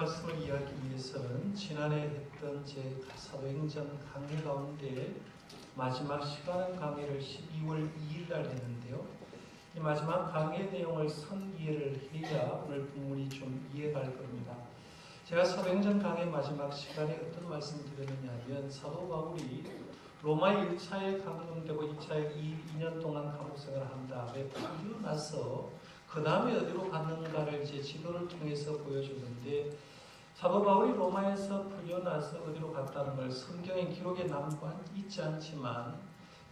말씀을 이해하기 위해서는 지난해 했던 제 사도행전 강의 가운데 마지막 시간 강의를 12월 2일 날 했는데요. 이 마지막 강의 내용을 선이해를 해야 오늘 본문이 좀 이해가 갈 겁니다. 제가 사도행전 강의 마지막 시간에 어떤 말씀을 드렸느냐 하면 사도 바울이 로마에 1차에 감금되고 2차에 2년 동안 감옥생활을 한 다음에 풀려나서 그 다음에 어디로 갔는가를 이제 지도를 통해서 보여주는데, 사도 바울이 로마에서 풀려나서 어디로 갔다는 걸 성경의 기록에 남아 있지 않지만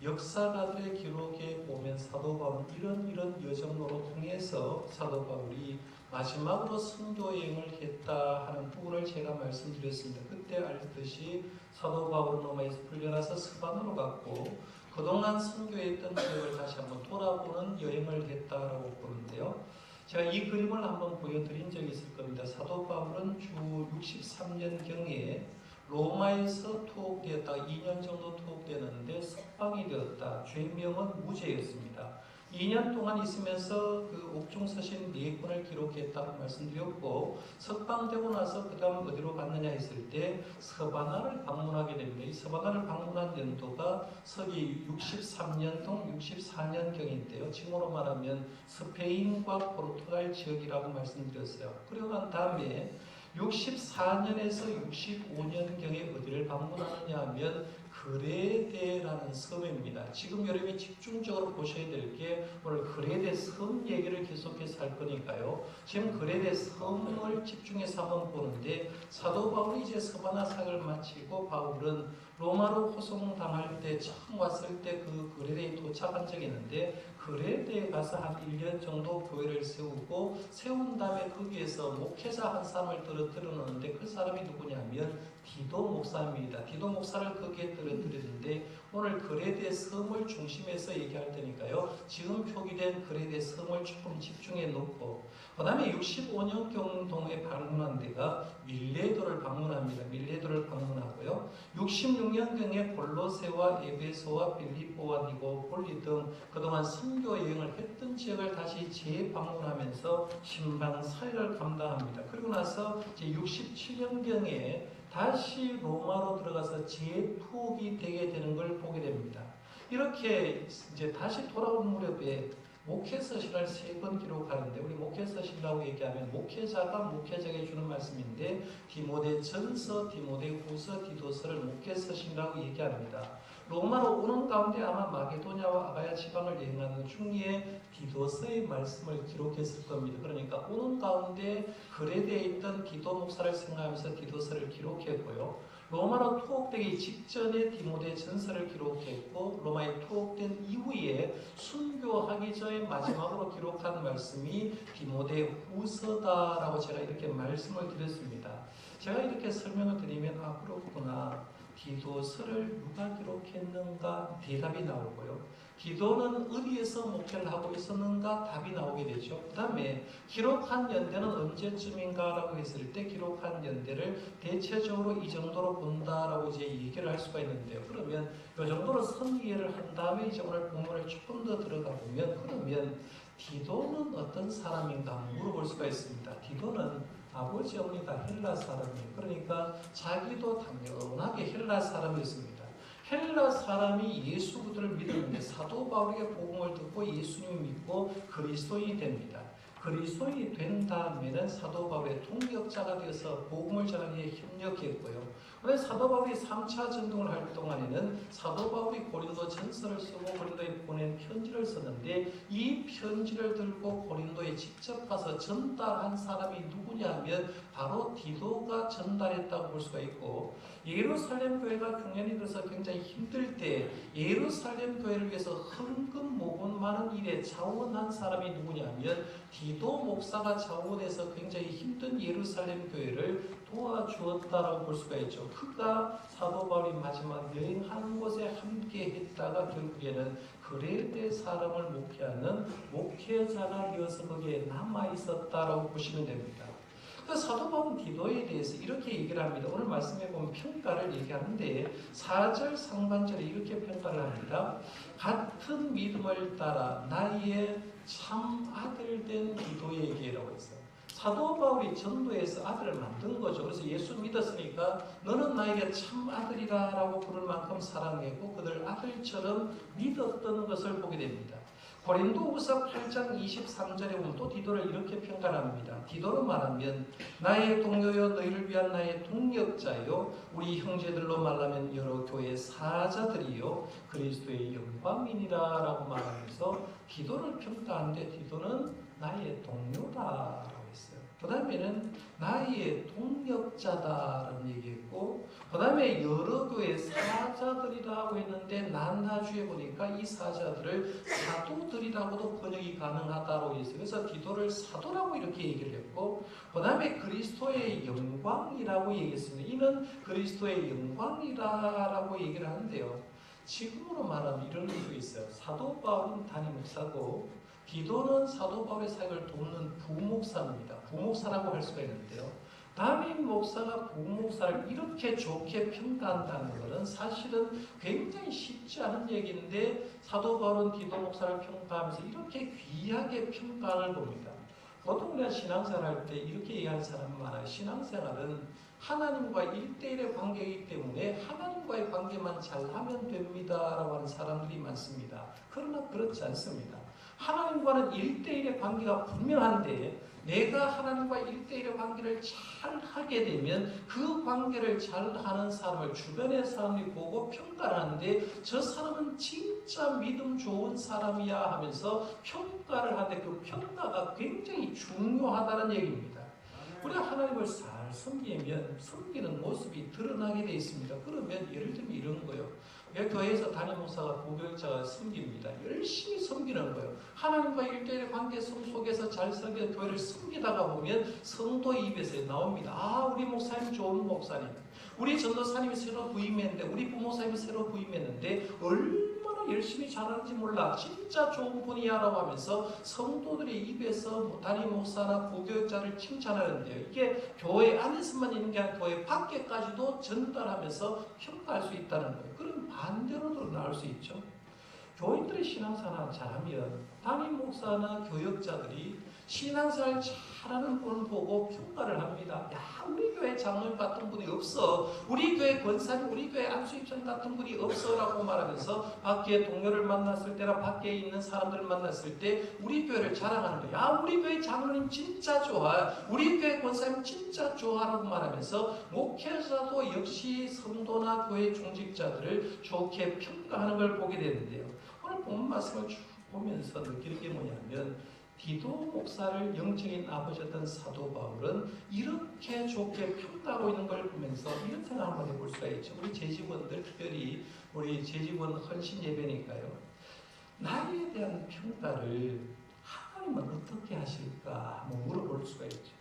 역사가들의 기록에 보면 사도 바울은 이런 여정로로 통해서 사도 바울이 마지막으로 선교 여행을 했다 하는 부분을 제가 말씀드렸습니다. 그때 알듯이 사도 바울은 로마에서 풀려나서 스바나로 갔고 그동안 선교했던 기억을 다시 한번 돌아보는 여행을 했다라고 보는데요. 제가 이 그림을 한번 보여드린 적이 있을 겁니다. 사도 바울은 주 63년경에 로마에서 투옥되었다. 2년 정도 투옥되었는데 석방이 되었다. 죄명은 무죄였습니다. 2년 동안 있으면서 그 옥중서신 4권을 기록했다고 말씀드렸고, 석방되고 나서 그 다음 어디로 갔느냐 했을 때 서바나를 방문하게 됩니다. 이 서바나를 방문한 연도가 서기 63년동 64년경인데요. 지금으로 말하면 스페인과 포르투갈 지역이라고 말씀드렸어요. 그리고 난 다음에 64년에서 65년경에 어디를 방문하느냐 하면 그레데라는 섬입니다. 지금 여러분이 집중적으로 보셔야 될 게 오늘 그레데 섬 얘기를 계속해서 할 거니까요. 지금 그레데 섬을 집중해서 한번 보는데, 사도 바울이 이제 서바나 사역을 마치고 바울은 로마로 호송당할 때 처음 왔을 때 그 그레데에 도착한 적이 있는데, 그레데에 가서 한 1년 정도 교회를 세우고 세운 다음에 거기에서 목회자 한 사람을 떨어뜨렸는데 그 사람이 누구냐면 디도 목사입니다. 디도 목사를 거기에 떨어뜨렸는데 오늘 그레데 섬을 중심에서 얘기할 테니까요. 지금 표기된 그레데 섬을 조금 집중해 놓고, 그 다음에 65년경동에 방문한 데가 밀레도를 방문합니다. 밀레도를 방문하고요. 66년경에 골로새와 에베소와 빌립보와 니고폴리 등 그동안 선교 여행을 했던 지역을 다시 재방문하면서 신방 사역을 감당합니다. 그리고 나서 이제 67년경에 다시 로마로 들어가서 재투옥이 되게 되는 걸 보게 됩니다. 이렇게 이제 다시 돌아온 무렵에 목회서신을 3번 기록하는데, 우리 목회서신이라고 얘기하면 목회자가 목회자에게 주는 말씀인데, 디모데전서, 디모데후서, 디도서를 목회서신이라고 얘기합니다. 로마로 오는 가운데 아마 마게도냐와 아가야 지방을 여행하는 중에 디도서의 말씀을 기록했을 겁니다. 그러니까 오는 가운데 그레데에 있던 디도 목사를 생각하면서 디도서를 기록했고요. 로마로 투옥되기 직전에 디모데 전서를 기록했고, 로마에 투옥된 이후에 순교하기 전에 마지막으로 기록한 말씀이 디모데 후서다라고 제가 이렇게 말씀을 드렸습니다. 제가 이렇게 설명을 드리면 그렇구나, 디도서를 누가 기록했는가 대답이 나오고요. 디도는 어디에서 목회를 하고 있었는가 답이 나오게 되죠. 그 다음에 기록한 연대는 언제쯤인가 라고 했을 때 기록한 연대를 대체적으로 이 정도로 본다라고 이제 얘기를 할 수가 있는데요. 그러면 이 정도로 선이해를 한 다음에 이제 오늘 본문을 조금 더 들어가 보면, 그러면 디도는 어떤 사람인가 물어볼 수가 있습니다. 디도는 아버지 어머니가 헬라 사람이에요. 그러니까 자기도 당연하게 헬라 사람이었습니다. 헬라 사람이 예수 그들을 믿었는데 사도 바울에게 복음을 듣고 예수님을 믿고 그리스도인이 됩니다. 그리스도인이 된 다음에는 사도 바울의 동역자가 되어서 복음을 전하기에 협력했고요. 그런데 사도 바울이 3차 전동을 할 동안에는 사도 바울이 고린도 전서를 쓰고 고린도에 보낸 편지를 썼는데, 이 편지를 들고 고린도에 직접 가서 전달한 사람이 누구냐면 바로 디도가 전달했다고 볼 수가 있고, 예루살렘 교회가 경연이 돼서 굉장히 힘들 때 예루살렘 교회를 위해서 헌금 모금 많은 일에 자원한 사람이 누구냐면 디도 목사가 자원해서 굉장히 힘든 예루살렘 교회를 도와주었다라고 볼 수가 있죠. 그가 사도 바울이 마지막 여행하는 곳에 함께 했다가 결국에는 그레데 사람을 목회하는 목회자가 되어서 거기에 남아 있었다라고 보시면 됩니다. 사도 바울은 디도에 대해서 이렇게 얘기를 합니다. 오늘 말씀해 보면 평가를 얘기하는데 4절 상반절에 이렇게 평가를 합니다. 같은 믿음을 따라 나의 참 아들 된 디도에게라고 했어요. 사도 바울이 전도해서 아들을 만든 거죠. 그래서 예수 믿었으니까 너는 나에게 참 아들이다 라고 부를 만큼 사랑했고 그들 아들처럼 믿었던 것을 보게 됩니다. 고린도후서 8장 23절에 보면 또 디도를 이렇게 평가합니다. 디도로 말하면 나의 동료여 너희를 위한 나의 동력자요 우리 형제들로 말하면 여러 교회 사자들이요 그리스도의 영광이니라 라고 말하면서 디도를 평가하는데 디도는 나의 동료다라고 했어요. 그 다음에는 나의 동력자다라는 얘기했고 그 다음에 여러 교회 사자들이라고 했는데 난나주에 보니까 이 사자들을 사도들이라고도 번역이 가능하다고 했어요. 그래서 디도를 사도라고 이렇게 얘기를 했고 그 다음에 그리스도의 영광이라고 얘기했습니다. 이는 그리스도의 영광이라고 얘기를 하는데요. 지금으로 말하면 이런 수 있어요. 사도 바울은 담임 목사고 디도는 사도 바울의 사역을 돕는 부목사입니다. 부목사라고 할 수가 있는데요. 담임 목사가 부목사를 이렇게 좋게 평가한다는 것은 사실은 굉장히 쉽지 않은 얘기인데 사도 바울은 디도 목사를 평가하면서 이렇게 귀하게 평가를 봅니다. 보통 우리가 신앙생활 할 때 이렇게 얘기하는 사람이 많아요. 신앙생활은 하나님과 1대1의 관계이기 때문에 하나님과의 관계만 잘하면 됩니다라고 하는 사람들이 많습니다. 그러나 그렇지 않습니다. 하나님과는 1대1의 관계가 분명한데 내가 하나님과 1대1의 관계를 잘 하게 되면 그 관계를 잘 하는 사람을 주변의 사람이 보고 평가를 하는데 저 사람은 진짜 믿음 좋은 사람이야 하면서 평가를 하는데 그 평가가 굉장히 중요하다는 얘기입니다. 우리가 하나님을 잘 섬기면 섬기는 모습이 드러나게 되어 있습니다. 그러면 예를 들면 이런 거예요. 교회에서 담임 목사가 부교육자가 섬깁니다. 열심히 섬기는 거예요. 하나님과 1대1의 관계 속에서 잘 섬기는 교회를 섬기다가 보면 성도 입에서 나옵니다. 아, 우리 목사님 좋은 목사님. 우리 전도사님이 새로 부임했는데 우리 부목사님이 새로 부임했는데 얼마나 열심히 잘하는지 몰라. 진짜 좋은 분이야 라고 하면서 성도들의 입에서 담임 목사나 부교육자를 칭찬하는데요. 이게 교회 안에서만 있는 게 아니라 교회 밖에까지도 전달하면서 평가할 수 있다는 거예요. 그럼 반대로도 나올 수 있죠. 교인들의 신앙생활 잘하면 담임 목사나 교역자들이 신앙생활 잘하는 분을 보고 평가를 합니다. 야, 우리 교회 장로님 같은 분이 없어. 우리 교회 권사님, 우리 교회 안수입장 같은 분이 없어 라고 말하면서 밖에 동료를 만났을 때나 밖에 있는 사람들을 만났을 때 우리 교회를 자랑하는 거예요. 야, 우리 교회 장로님 진짜 좋아. 우리 교회 권사님 진짜 좋아 라고 말하면서 목회자도 역시 성도나 교회 중직자들을 좋게 평가하는 걸 보게 되는데요. 오늘 본 말씀을 쭉 보면서 느끼는 게 뭐냐면 디도 목사를 영적인 아버지였던 사도 바울은 이렇게 좋게 평가하고 있는 걸 보면서 이런 생각 한번 해볼 수가 있죠. 우리 재직원들, 특별히 우리 재직원 헌신 예배니까요. 나에 대한 평가를 하나님은 어떻게 하실까 한번 물어볼 수가 있죠.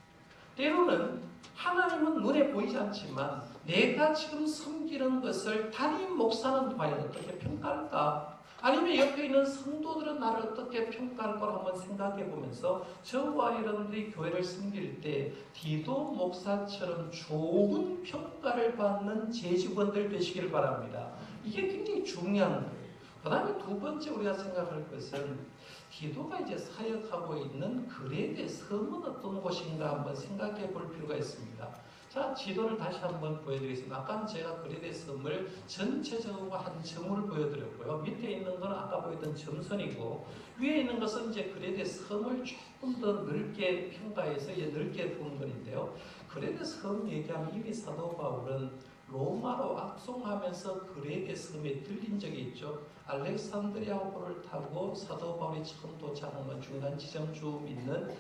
때로는 하나님은 눈에 보이지 않지만 내가 지금 섬기는 것을 담임 목사는 과연 어떻게 평가할까? 아니면 옆에 있는 성도들은 나를 어떻게 평가할 거라 한번 생각해 보면서 저와 여러분들이 교회를 섬길 때 디도 목사처럼 좋은 평가를 받는 재직원들 되시기를 바랍니다. 이게 굉장히 중요한 거예요. 그 다음에 두 번째 우리가 생각할 것은 디도가 이제 사역하고 있는 그레데 섬은 어떤 곳인가 한번 생각해 볼 필요가 있습니다. 자, 지도를 다시 한번 보여드리겠습니다. 아까는 제가 그레데 섬을 전체적으로 한 점을 보여드렸고요. 밑에 있는 건 아까 보였던 점선이고 위에 있는 것은 이제 그레데 섬을 조금 더 넓게 평가해서 이제 넓게 본 건인데요. 그레데 섬 얘기하면 이미 사도 바울은 로마로 악송하면서 그레데 섬에 들린 적이 있죠. 알렉산드리아호를 타고 사도 바울이 처음 도착한 건 중간 지점 좀 있는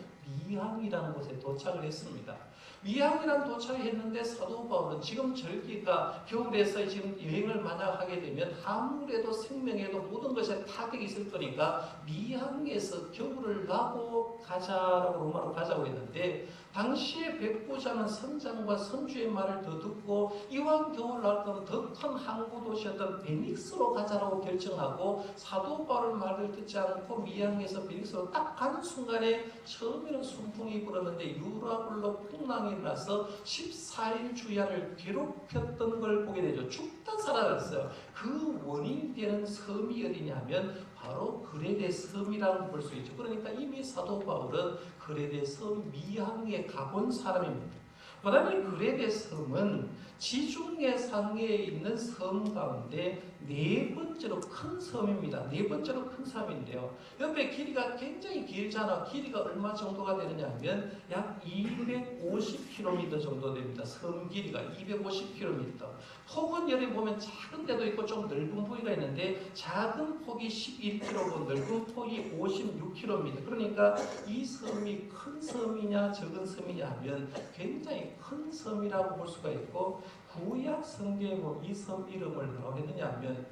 미항이라는 곳에 도착을 했습니다. 미항이라는 도착을 했는데 사도 바울은 지금 절기가 겨울에서 지금 여행을 만약 하게 되면 아무래도 생명에도 모든 것에 타격이 있을 거니까 미항에서 겨울을 나고 가자라고 로마로 가자고 했는데 당시에 백부장은 선장과 선주의 말을 더 듣고 이왕 겨울 날 거면 더 큰 항구 도시였던 베닉스로 가자라고 결정하고 사도 바울 말을 듣지 않고 미항에서 베닉스로 딱 가는 순간에 처음에는 순풍이 불었는데 유라굴로 풍랑이 나서 14일 주야를 괴롭혔던 걸 보게 되죠. 죽다 살아났어요. 그 원인이 되는 섬이 어디냐면 바로 그레데 섬이라고 볼 수 있죠. 그러니까 이미 사도 바울은 그레데 섬 미항에 가본 사람입니다. 그 다음에 그레데 섬은 지중해 상에 있는 섬 가운데 네 번째로 큰 섬입니다. 네 번째로 큰 섬인데요. 옆에 길이가 굉장히 길잖아. 길이가 얼마 정도가 되느냐 하면 약 250km 정도 됩니다. 섬 길이가 250km. 폭은 여기 보면 작은 데도 있고 좀 넓은 폭이가 있는데 작은 폭이 11km고 넓은 폭이 56km입니다. 그러니까 이 섬이 큰 섬이냐 적은 섬이냐 하면 굉장히 큰 섬이라고 볼 수가 있고, 구약 성경에 보면 이 섬 이름을 뭐라고 했느냐 하면,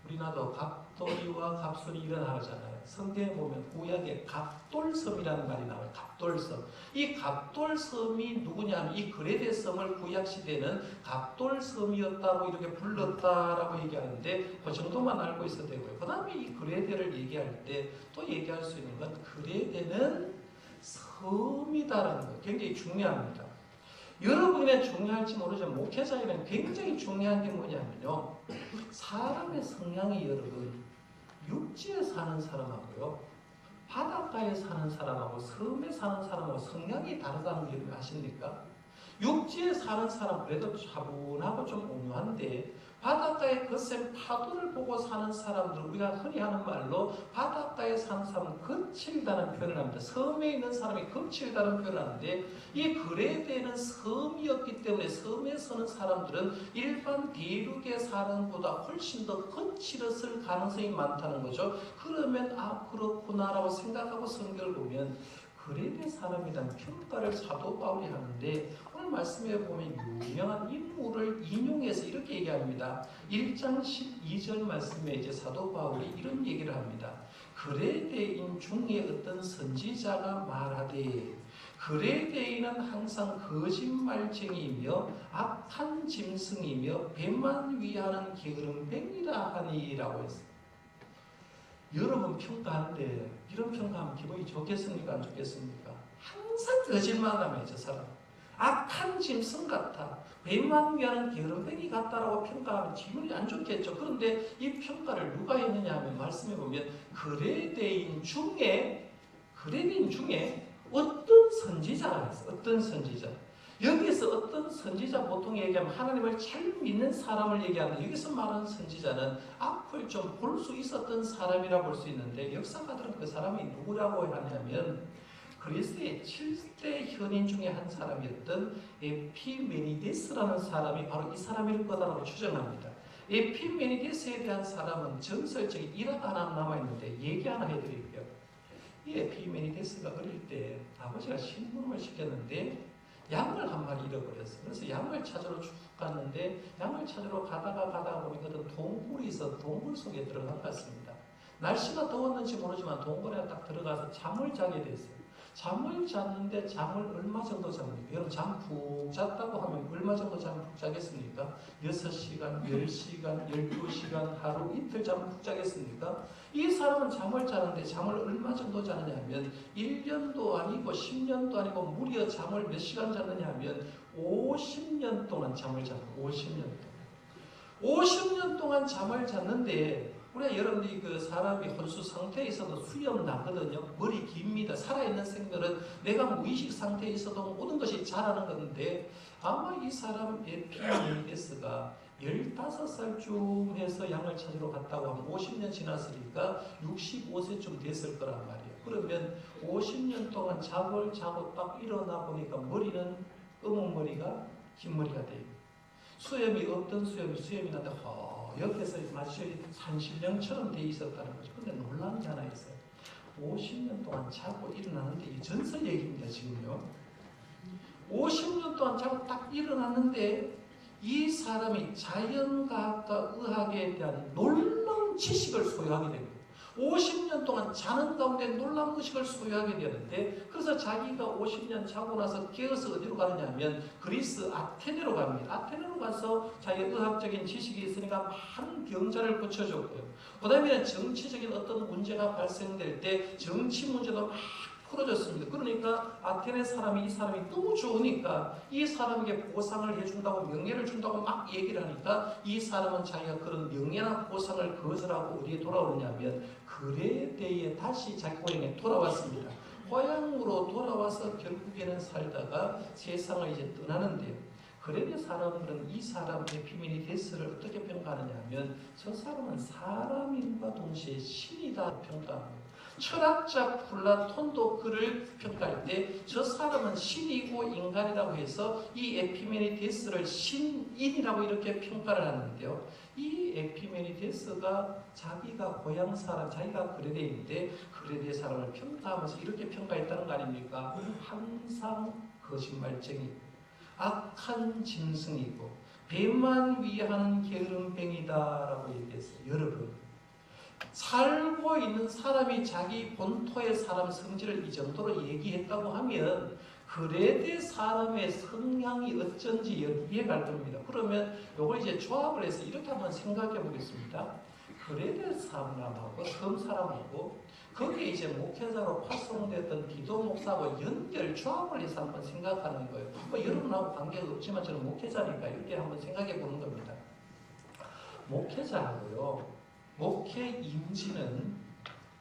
우리나라도 갑돌이와 갑술이 일어나잖아요. 성경에 보면 구약에 갑돌섬이라는 말이 나와요. 갑돌섬. 이 갑돌섬이 누구냐면 이 그레데 섬을 구약 시대는 갑돌섬이었다고 이렇게 불렀다라고 얘기하는데 그 정도만 알고 있어도 되고요. 그 다음에 이 그레데를 얘기할 때 또 얘기할 수 있는 건 그레데는 섬이다라는 거예요. 굉장히 중요합니다. 여러분이 중요할지 모르지만 목회자에는 굉장히 중요한 게 뭐냐면요, 사람의 성향이 여러분 육지에 사는 사람하고요 바닷가에 사는 사람하고 섬에 사는 사람하고 성향이 다르다는 걸 아십니까? 육지에 사는 사람 그래도 차분하고 좀 온유한데 바닷가에 거센 파도를 보고 사는 사람들, 우리가 흔히 하는 말로 바닷가에 사는 사람은 거칠다는 표현을 합니다. 섬에 있는 사람이 거칠다는 표현을 하는데, 이 그레데는 섬이었기 때문에 섬에 사는 사람들은 일반 대륙에 사는 것보다 훨씬 더 거칠었을 가능성이 많다는 거죠. 그러면 그렇구나라고 생각하고 성경을 보면 그레데 사람이라는 평가를 사도 바울이 하는데, 오늘 말씀에 보면 유명한 인물을 인용해서 이렇게 얘기합니다. 1장 12절 말씀에 이제 사도 바울이 이런 얘기를 합니다. 그레데인 중에 어떤 선지자가 말하되 그레데인은 항상 거짓말쟁이이며 악한 짐승이며 배만 위하는 게으름뱅이라 하니라고 했습니다. 여러분 평가하는데 이런 평가하면 기분이 좋겠습니까? 안 좋겠습니까? 항상 거짓말하면 저 사람 악한 짐승 같아, 배만 위하는 게으름뱅이 같다라고 평가하면 기분이 안 좋겠죠. 그런데 이 평가를 누가 했느냐 하면 말씀해 보면 그레데인 중에 어떤 선지자가 있어. 어떤 선지자. 여기서 어떤 선지자, 보통 얘기하면 하나님을 잘 믿는 사람을 얘기하는데 여기서 말하는 선지자는 앞을 좀 볼 수 있었던 사람이라 볼 수 있는데, 역사가들은 그 사람이 누구라고 하냐면 그리스의 7대 현인 중에 한 사람이었던 에피메니데스라는 사람이 바로 이 사람일 거다라고 추정합니다. 에피메니데스에 대한 사람은 전설적인 일화가 하나 남아있는데 얘기 하나 해드릴게요. 이 에피메니데스가 어릴 때 아버지가 심부름을 시켰는데 양을 한 마리 잃어버렸어요. 그래서 양을 찾으러 쭉 갔는데 양을 찾으러 가다가 보니까 어떤 동굴이 있어 동굴 속에 들어간 것 같습니다. 날씨가 더웠는지 모르지만 동굴에 딱 들어가서 잠을 자게 됐어요. 잠을 잤는데 잠을 얼마 정도 잡니까? 여러분 잠 푹 잤다고 하면 얼마 정도 잠 푹 자겠습니까? 6시간, 10시간, 12시간, 하루 이틀 잠 푹 자겠습니까? 이 사람은 잠을 자는데 잠을 얼마 정도 자느냐 하면 1년도 아니고 10년도 아니고 무려 잠을 몇 시간 잤느냐 하면 50년 동안 잠을 잤어요. 50년 동안 잠을 잤는데, 우리가 여러분들이 그 사람이 혼수 상태에 있어도 수염 나거든요. 머리 깁니다. 살아있는 생물은 내가 무의식 상태에 있어도 모든 것이 자라는 건데, 아마 이 사람 에피메니데스가 15살쯤 해서 양을 찾으러 갔다고 하면 50년 지났으니까 65세쯤 됐을 거란 말이에요. 그러면 50년 동안 잠을 자고 딱 일어나 보니까 머리는 검은 머리가 흰 머리가 돼요. 수염이 없던 수염이 나한테 옆에서 마치 산신령처럼 돼 있었다는 거죠. 근데 놀라운 게 하나 있어요. 50년 동안 자고 일어나는데, 이 전설 얘기입니다, 지금요. 50년 동안 자고 딱 일어났는데 이 사람이 자연과학과 의학에 대한 놀라운 지식을 소유하게 됩니다. 50년 동안 자는 가운데 놀라운 의식을 소유하게 되는데, 그래서 자기가 50년 자고 나서 깨어서 어디로 가느냐 하면 그리스 아테네로 갑니다. 아테네로 가서 자기 의학적인 지식이 있으니까 많은 병자를 고쳐줬고요. 그 다음에 정치적인 어떤 문제가 발생될 때 정치 문제도 막 풀어줬습니다. 그러니까 아테네 사람이 이 사람이 너무 좋으니까 이 사람에게 보상을 해준다고 명예를 준다고 막 얘기를 하니까 이 사람은 자기가 그런 명예나 보상을 거절하고 어디에 돌아오느냐면 그레데에 다시 자기 고향에 돌아왔습니다. 고향으로 돌아와서 결국에는 살다가 세상을 이제 떠나는데요. 그레데 사람들은 이 사람 에피메니데스를 어떻게 평가하느냐 하면 저 사람은 사람인과 동시에 신이다 평가합니다. 철학자 플라톤도 그를 평가할 때 저 사람은 신이고 인간이라고 해서 이 에피메니데스를 신인이라고 이렇게 평가를 하는데요. 이 에피메니데스가 자기가 고향 사람, 자기가 그레데인데 그레데 사람을 평가하면서 이렇게 평가했다는 거 아닙니까? 항상 거짓말쟁이, 악한 짐승이고 배만 위하는 게으름뱅이다라고 얘기했어요. 여러분, 살고 있는 사람이 자기 본토의 사람 성질을 이 정도로 얘기했다고 하면 그레데 사람의 성향이 어쩐지 이해가 갈 겁니다. 그러면 이걸 이제 조합을 해서 이렇게 한번 생각해 보겠습니다. 그레데 사람하고 섬 사람하고 거기에 이제 목회자로 파송됐던 디도 목사하고 연결 조합을 해서 한번 생각하는 거예요. 뭐 여러분하고 관계가 없지만 저는 목회자니까 이렇게 한번 생각해 보는 겁니다. 목회자하고요, 목회 임지는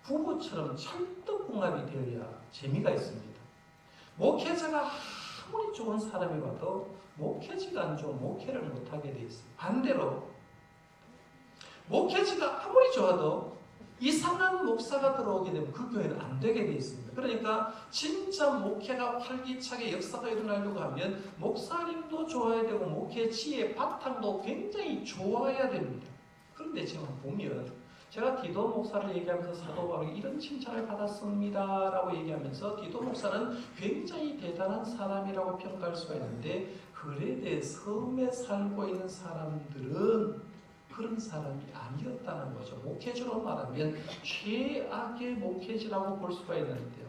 부부처럼 찰떡궁합이 되어야 재미가 있습니다. 목회자가 아무리 좋은 사람이 와도 목회지가 안 좋으면 목회를 못하게 돼 있어요. 반대로 목회지가 아무리 좋아도 이상한 목사가 들어오게 되면 그 교회는 안 되게 돼 있습니다. 그러니까 진짜 목회가 활기차게 역사가 일어나려고 하면 목사님도 좋아야 되고 목회지의 바탕도 굉장히 좋아야 됩니다. 그런데 지금 보면 제가 디도 목사를 얘기하면서 사도 바울이 이런 칭찬을 받았습니다 라고 얘기하면서 디도 목사는 굉장히 대단한 사람이라고 평가할 수가 있는데 그레데 섬에 살고 있는 사람들은 그런 사람이 아니었다는 거죠. 목회지로 말하면 최악의 목회지라고 볼 수가 있는데요.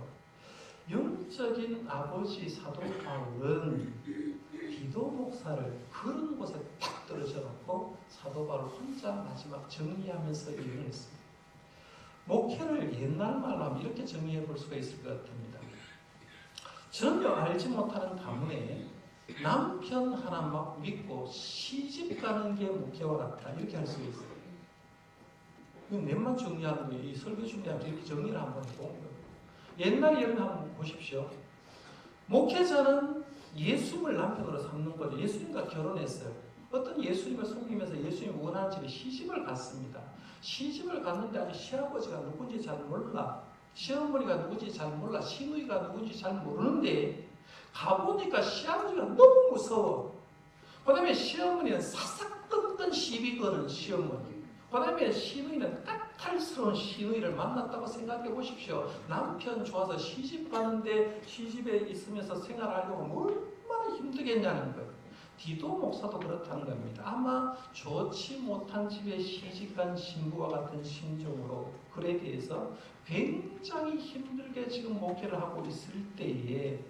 영적인 아버지 사도 바울은 디도 목사를 그런 곳에 탁 떨어져 놓고 사도 바울 혼자 마지막 정리하면서 일을 했습니다. 목회를 옛날 말로 하면 이렇게 정리해 볼 수가 있을 것 같습니다. 전혀 알지 못하는 가문에 남편 하나 막 믿고 시집 가는 게 목회와 같다 이렇게 할 수가 있어요. 이거 넷만 정리하는 거예요. 이 설교 준비하면서 이렇게 정리를 한번 해보는 거예요. 옛날 예를 한번 보십시오. 목회자는 예수님을 남편으로 삼는 거죠. 예수님과 결혼했어요. 어떤 예수님을 섬기면서 예수님이 원하는 집에 시집을 갔습니다. 시집을 갔는데 아직 시아버지가 누군지 잘 몰라. 시어머니가 누군지 잘 몰라. 시누이가 누군지 잘 모르는데 가보니까 시아버지가 너무 무서워. 그 다음에 시어머니는 사사건건 시비 거는 시어머니. 그 다음에 시누이는 까탈스러운 시누이를 만났다고 생각해 보십시오. 남편 좋아서 시집 가는데 시집에 있으면서 생활하려고 얼마나 힘들겠냐는 거예요. 디도 목사도 그렇다는 겁니다. 아마 좋지 못한 집에 시집간 신부와 같은 심정으로 글에 대해서 굉장히 힘들게 지금 목회를 하고 있을 때에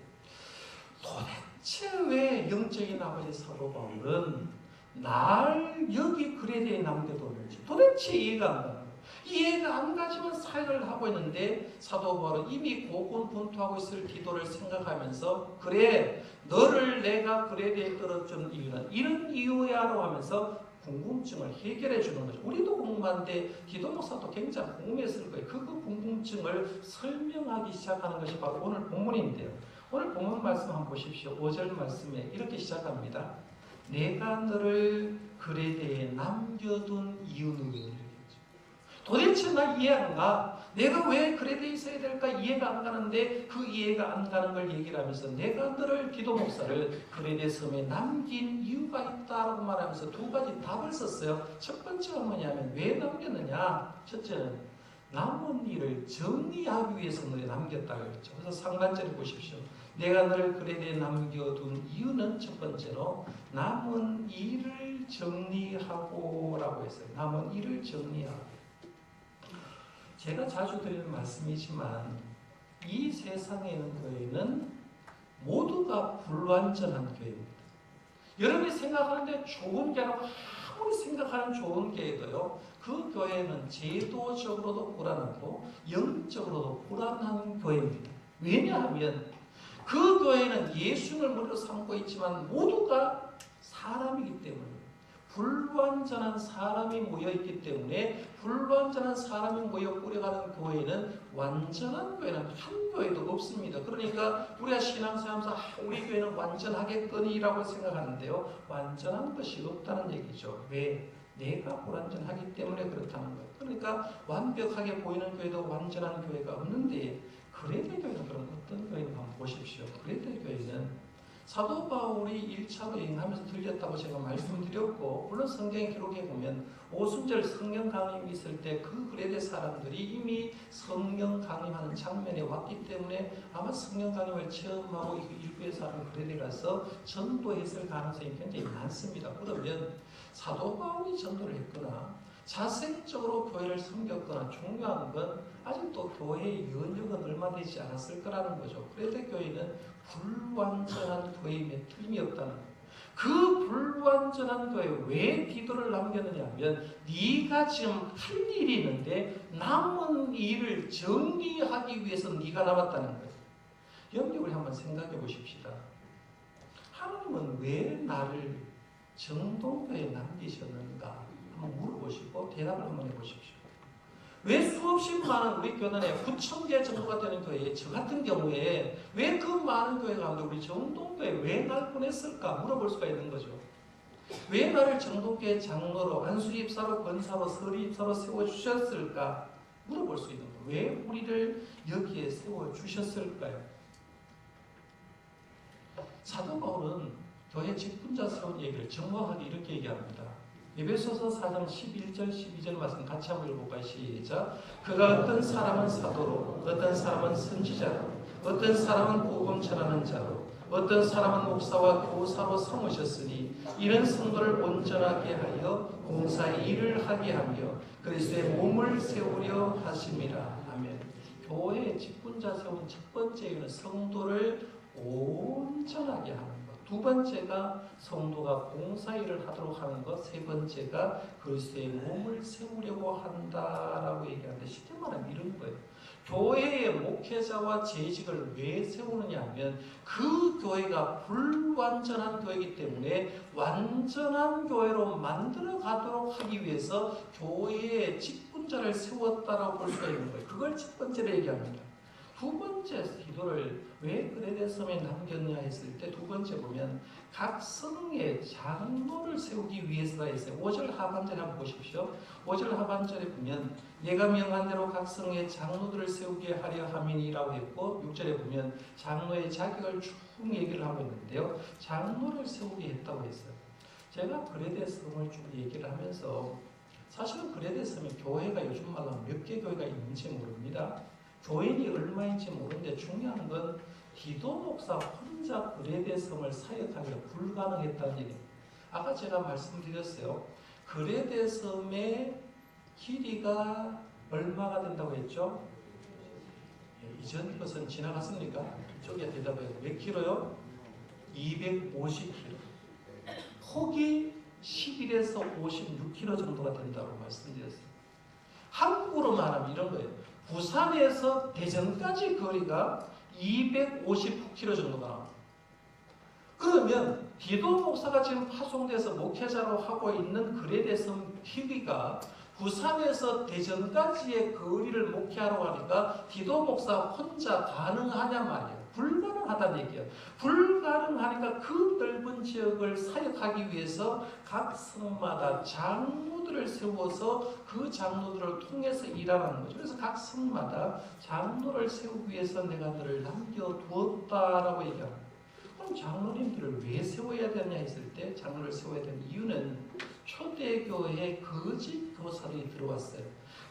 도대체 왜 영적인 아버지 사도 바울은 날 여기 그레데에 남겨뒀는지 도대체 이해가 안 가는 거예요. 이해가 안 가지만 사역을 하고 있는데 사도 바울은 이미 고군분투하고 있을 디도를 생각하면서 그래 너를 내가 그레데에 떨어준 이유는 이런 이유야라고 하면서 궁금증을 해결해 주는 거죠. 우리도 궁금한데 디도 목사도 굉장히 궁금했을 거예요. 그 궁금증을 설명하기 시작하는 것이 바로 오늘 본문인데요. 오늘 본문 말씀 한번 보십시오. 5절 말씀에 이렇게 시작합니다. 내가 너를 그레데에 남겨둔 이유는 도대체 나 이해 안 가. 내가 왜 그레데에 있어야 될까 이해가 안 가는데 그 이해가 안 가는 걸 얘기를 하면서 내가 너를 디도 목사를 그레데 섬에 남긴 이유가 있다라고 말하면서 두 가지 답을 썼어요. 첫 번째가 뭐냐면 왜 남겼느냐. 첫째는 남은 일을 정리하기 위해서 너를 남겼다고 했죠. 그래서 상반절을 보십시오. 내가 너를 그레데에 남겨둔 이유는 첫 번째로 남은 일을 정리하고 라고 했어요. 남은 일을 정리하고. 제가 자주 드리는 말씀이지만 이 세상에 있는 교회는 모두가 불완전한 교회입니다. 여러분이 생각하는데 좋은 교회라고 아무리 생각하는 좋은 교회도요. 그 교회는 제도적으로도 불안하고 영적으로도 불안한 교회입니다. 왜냐하면 그 교회는 예수를 머리로 삼고 있지만 모두가 사람이기 때문에, 불완전한 사람이 모여있기 때문에, 불완전한 사람이 모여 꾸려가는 교회는, 완전한 교회는 한 교회도 없습니다. 그러니까 우리가 신앙생활하면서 우리 교회는 완전하겠거니라고 생각하는데요, 완전한 것이 없다는 얘기죠. 왜? 내가 불완전하기 때문에 그렇다는 거예요. 그러니까 완벽하게 보이는 교회도 완전한 교회가 없는데, 그레데 교회는 그럼 어떤 교회인가 한번 보십시오. 그레데 교회는 사도 바울이 1차로 여행하면서 들렸다고 제가 말씀드렸고, 물론 성경에 기록해 보면 오순절 성령 강림이 있을 때 그 그레데 사람들이 이미 성령 강림하는 장면에 왔기 때문에 아마 성령 강림을 체험하고 일부의 사람 그레데 가서 전도했을 가능성이 굉장히 많습니다. 그러면 사도 바울이 전도를 했거나 자생적으로 교회를 섬겼거나, 중요한 건 아직도 교회의 연력은 얼마 되지 않았을 거라는 거죠. 그레데 교회는 불완전한 교회임에 틀림이 없다는 거예요. 그 불완전한 교회에 왜 디도를 남겼느냐 하면, 네가 지금 할 일이 있는데 남은 일을 정리하기 위해서 네가 남았다는 거예요. 영역을 한번 생각해 보십시다. 하나님은 왜 나를 정동교에 남기셨는가 한번 물어보시고 대답을 한번 해보십시오. 왜 수없이 많은 우리 교단에 9,000개 정도가 되는 교회에, 저 같은 경우에 왜 그 많은 교회 가운데 우리 정동교에 왜 날 보냈을까 물어볼 수가 있는 거죠. 왜 나를 정동교회 장로로, 안수입사로, 권사로, 서리입사로 세워주셨을까 물어볼 수 있는 거예요. 왜 우리를 여기에 세워주셨을까요? 사도 바울은 교회 직분자 세운 얘기를 정확하게 이렇게 얘기합니다. 에베소서 4장 11절 12절 말씀 같이 한번 읽어볼까요? 시작. 그가 어떤 사람은 사도로, 어떤 사람은 선지자로, 어떤 사람은 복음 전하는 자로, 어떤 사람은 목사와 교사로 삼으셨으니 이런 성도를 온전하게 하여 공사의 일을 하게 하며 그리스도의 몸을 세우려 하심이라. 아멘. 교회의 직분자 세운 첫 번째 이유는 성도를 온전하게 하는 것. 두 번째가 성도가 공사일을 하도록 하는 것. 세 번째가 그리스도의 몸을 세우려고 한다라고 얘기하는데, 쉽게 말하면 이런 거예요. 교회의 목회자와 재직을 왜 세우느냐 하면 그 교회가 불완전한 교회이기 때문에 완전한 교회로 만들어 가도록 하기 위해서 교회의 직분자를 세웠다라고 볼 수가 있는 거예요. 그걸 첫 번째로 얘기합니다. 두 번째 기도를 왜 그레데 섬에 남겼냐 했을 때, 두 번째 보면 각 성의 장로를 세우기 위해서다 했어요. 5절 하반절에 한번 보십시오. 5절 하반절에 보면 내가 명한 대로 각 성의 장로들을 세우게 하려 함이니라고 했고, 6절에 보면 장로의 자격을 쭉 얘기를 하고 있는데요, 장로를 세우게 했다고 했어요. 제가 그레데 섬을 쭉 얘기를 하면서 사실은 그레데 섬에 교회가 요즘 말로 몇 개 교회가 있는지 모릅니다. 교인이 얼마인지 모르는데 중요한 건 디도 목사 혼자 그레데 섬을 사역하기가 불가능했다는 얘기예요. 아까 제가 말씀드렸어요. 그레데 섬의 길이가 얼마가 된다고 했죠? 이전 것은 지나갔습니까? 이쪽에 대답해요. 몇 킬로요? 250km. 폭이 11에서 56km 정도가 된다고 말씀드렸어요. 한국으로 말하면 이런 거예요. 부산에서 대전까지 거리가 259km 정도가 나옵니다. 그러면 디도 목사가 지금 파송돼서 목회자로 하고 있는 그레데 섬 TV가 부산에서 대전까지의 거리를 목회하러 가니까 디도 목사 혼자 가능하냐 말이에요. 불가능하다는 얘기예요. 불가능하니까 그 넓은 지역을 사역하기 위해서 각 성마다 장로들을 세워서 그 장로들을 통해서 일하는 거죠. 그래서 각 성마다 장로를 세우기 위해서 내가 너를 남겨두었다라고 얘기합니다. 그럼 장로님들을 왜 세워야 되냐 했을 때, 장로를 세워야 되는 이유는 초대교회에 거짓 교사들이 들어왔어요.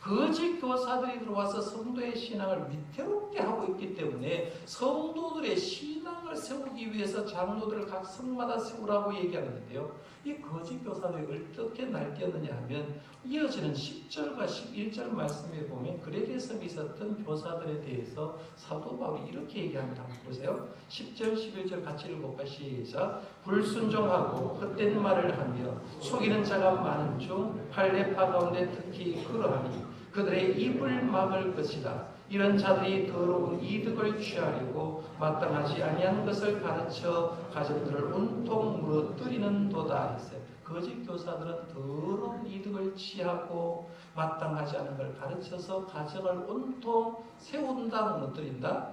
거짓 교사들이 들어와서 성도의 신앙을 위태롭게 하고 있기 때문에 성도들의 신앙을 세우기 위해서 장로들을 각 성마다 세우라고 얘기하는데요, 이 거짓 교사들이 어떻게 날뛰었느냐 하면 이어지는 10절과 11절 말씀에 보면 그레데 섬에 있었던 교사들에 대해서 사도 바울이 이렇게 얘기합니다. 한번 보세요. 10절 11절 같이 읽어볼까요? 시작. 불순종하고 헛된 말을 하며 속이는 자가 많은 중 할례파 가운데 특히 그러하니 그들의 입을 막을 것이다. 이런 자들이 더러운 이득을 취하려고 마땅하지 아니한 것을 가르쳐 가정들을 온통 무너뜨리는도다 했어요. 거짓 교사들은 더러운 이득을 취하고 마땅하지 않은 걸 가르쳐서 가정을 온통 세운다, 무너뜨린다?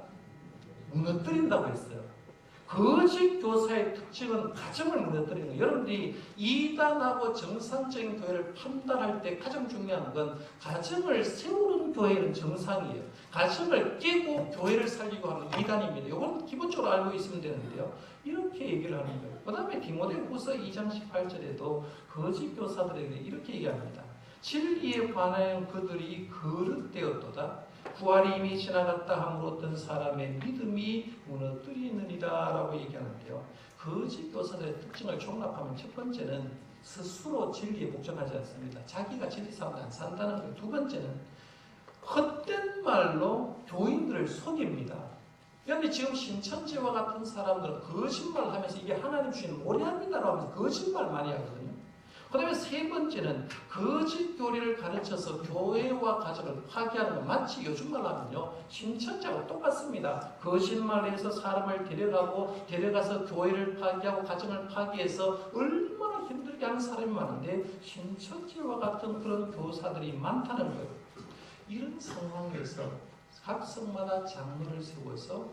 무너뜨린다고 했어요. 거짓 교사의 특징은 가정을 무너뜨리는 거예요. 여러분들이 이단하고 정상적인 교회를 판단할 때 가장 중요한 건 가정을 세우는 교회는 정상이에요. 가정을 깨고 교회를 살리고 하는 이단입니다. 이건 기본적으로 알고 있으면 되는데요. 이렇게 얘기를 하는 거예요. 그 다음에 디모데후서 2장 18절에도 거짓 교사들에게 이렇게 얘기합니다. 진리에 관하여 그들이 거릇되었도다. 부활이 이미 지나갔다 함으로 어떤 사람의 믿음이 무너뜨리느니라 라고 얘기하는데요. 거짓 교사들의 특징을 종합하면 첫 번째는 스스로 진리에 복종하지 않습니다. 자기가 진리상을 안 산다는 거예요. 두 번째는 헛된 말로 교인들을 속입니다. 그런데 지금 신천지와 같은 사람들은 거짓말하면서 이게 하나님 주신 모략이다라고 하면서 거짓말 많이 하거든요. 그 다음에 세 번째는 거짓 교리를 가르쳐서 교회와 가정을 파괴하는 것. 마치 요즘 말로 하면요, 신천지하고 똑같습니다. 거짓말해서 사람을 데려가서 교회를 파괴하고 가정을 파괴해서 얼마나 힘들게 하는 사람이 많은데 신천지와 같은 그런 교사들이 많다는 거예요. 이런 상황에서 각 성마다 장로를 세워서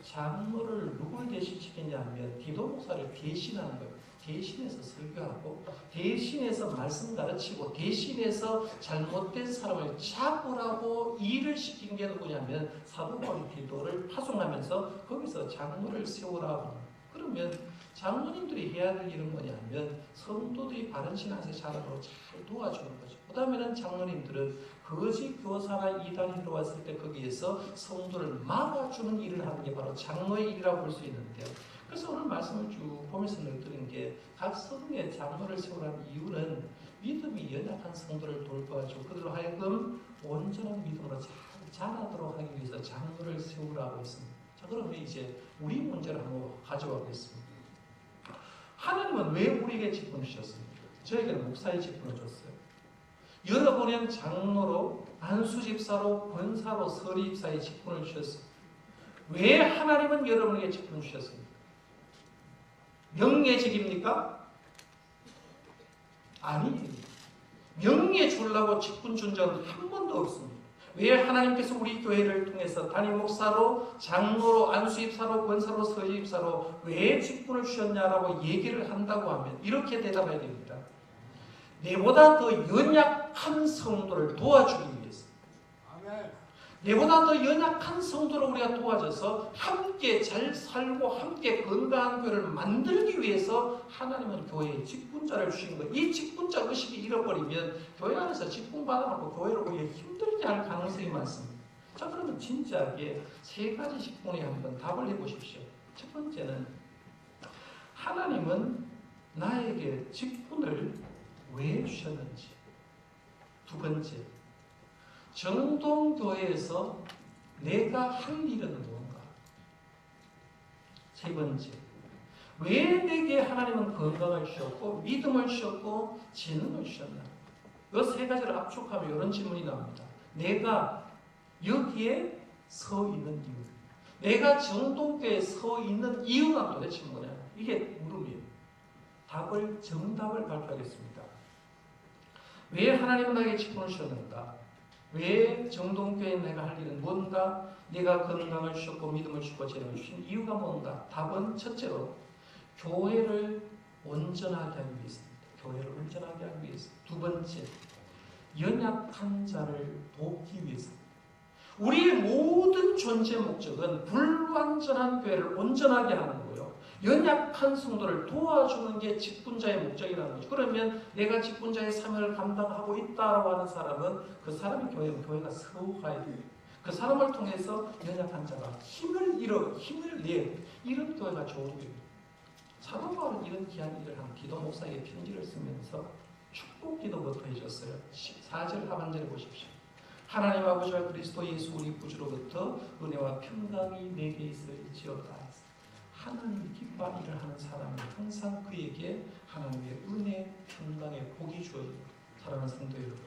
장로를 누굴 대신시키냐면 디도 목사를 대신하는 거예요. 대신해서 설교하고 대신해서 말씀 가르치고 대신해서 잘못된 사람을 잡으라고 일을 시킨 게 누구냐면 사도 바울이 디도를 파송하면서 거기서 장로를 세우라고. 그러면 장로님들이 해야 될 일은 뭐냐면 성도들이 바른 신앙에서 자라도록 잘 도와주는 거죠. 그 다음에는 장로님들은 거짓 교사나 이단이 들어왔을 때 거기에서 성도를 막아주는 일을 하는 게 바로 장로의 일이라고 볼 수 있는데요. 그래서 오늘 말씀을 쭉 보면서 느끼는 게 각 성에 장로를 세우라는 이유는 믿음이 연약한 성도를 돌봐주고 그들로 하여금 온전한 믿음으로 잘 자라도록 하기 위해서 장로를 세우라고 했습니다. 자, 그러면 이제 우리 문제를 한번 가져가겠습니다. 하나님은 왜 우리에게 직분을 주셨습니까? 저에게는 목사의 직분을 줬어요. 여러분은 장로로, 안수집사로, 권사로, 서리집사의 직분을 주셨습니다. 왜 하나님은 여러분에게 직분을 주셨습니까? 명예직입니까? 아니에요. 명예 주려고 직분 준 적은 한 번도 없습니다. 왜 하나님께서 우리 교회를 통해서 담임 목사로, 장로로, 안수집사로, 권사로, 서리집사로 왜 직분을 주셨냐라고 얘기를 한다고 하면 이렇게 대답해야 됩니다. 내보다 더 연약한 성도를 도와주기 위해서. 내보다 더 연약한 성도를 우리가 도와줘서 함께 잘 살고 함께 건강한 교회를 만들기 위해서 하나님은 교회에 직분자를 주신 거예요. 이 직분자 의식이 잃어버리면 교회 안에서 직분 받아놓고 교회를 오히려 힘들게 할 가능성이 많습니다. 자, 그러면 진지하게 세 가지 직분에 한번 답을 해보십시오. 첫 번째는 하나님은 나에게 직분을 왜 주셨는지. 두 번째, 정동교회에서 내가 할 일은 뭔가. 세 번째, 왜 내게 하나님은 건강을 주셨고 믿음을 주셨고 재능을 주셨나. 이 세 가지를 압축하면 이런 질문이 나옵니다. 내가 여기에 서 있는 이유, 내가 정동교회에 서 있는 이유가 도대체 뭐냐. 이게 물음이에요. 정답을 발표하겠습니다. 왜 하나님은 나에게 직분을 주셨는가? 왜 정동교회에 내가 할 일은 뭔가? 내가 건강을 주셨고 믿음을 주고 재능을 주신 이유가 뭔가? 답은 첫째로 교회를 온전하게 하기 위해서입니다. 교회를 온전하게 하기 위해서. 두 번째, 연약한 자를 돕기 위해서입니다. 우리의 모든 존재 목적은 불완전한 교회를 온전하게 하는 거고요. 연약한 성도를 도와주는 게 직분자의 목적이라는 거죠. 그러면 내가 직분자의 사명을 감당하고 있다라고 하는 사람은 그 사람의 교회가 세워가야 돼요. 그 사람을 통해서 연약한 자가 힘을 내 이런 교회가 좋은 거예요. 사도 바울은 이런 귀한 일을 한 디도 목사에게 편지를 쓰면서 축복 기도부터 해줬어요. 4절 하반절에 보십시오. 하나님 아버지와 그리스도 예수 우리 구주로부터 은혜와 평강이 내게 있을지어다. 하나님이 기뻐하는 일을 하는 사람은 항상 그에게 하나님의 은혜, 평강의 복이 주어집니다. 사랑하는 성도 여러분,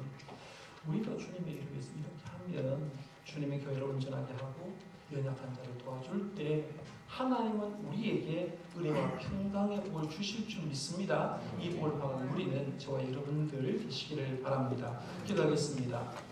우리도 주님의 일을 위해서 이렇게 하면 주님의 교회를 온전하게 하고 연약한 자를 도와줄 때 하나님은 우리에게 은혜와 평강의 복을 주실 줄 믿습니다. 이 복을 받은 우리는 저와 여러분들 되시기를 바랍니다. 기도하겠습니다.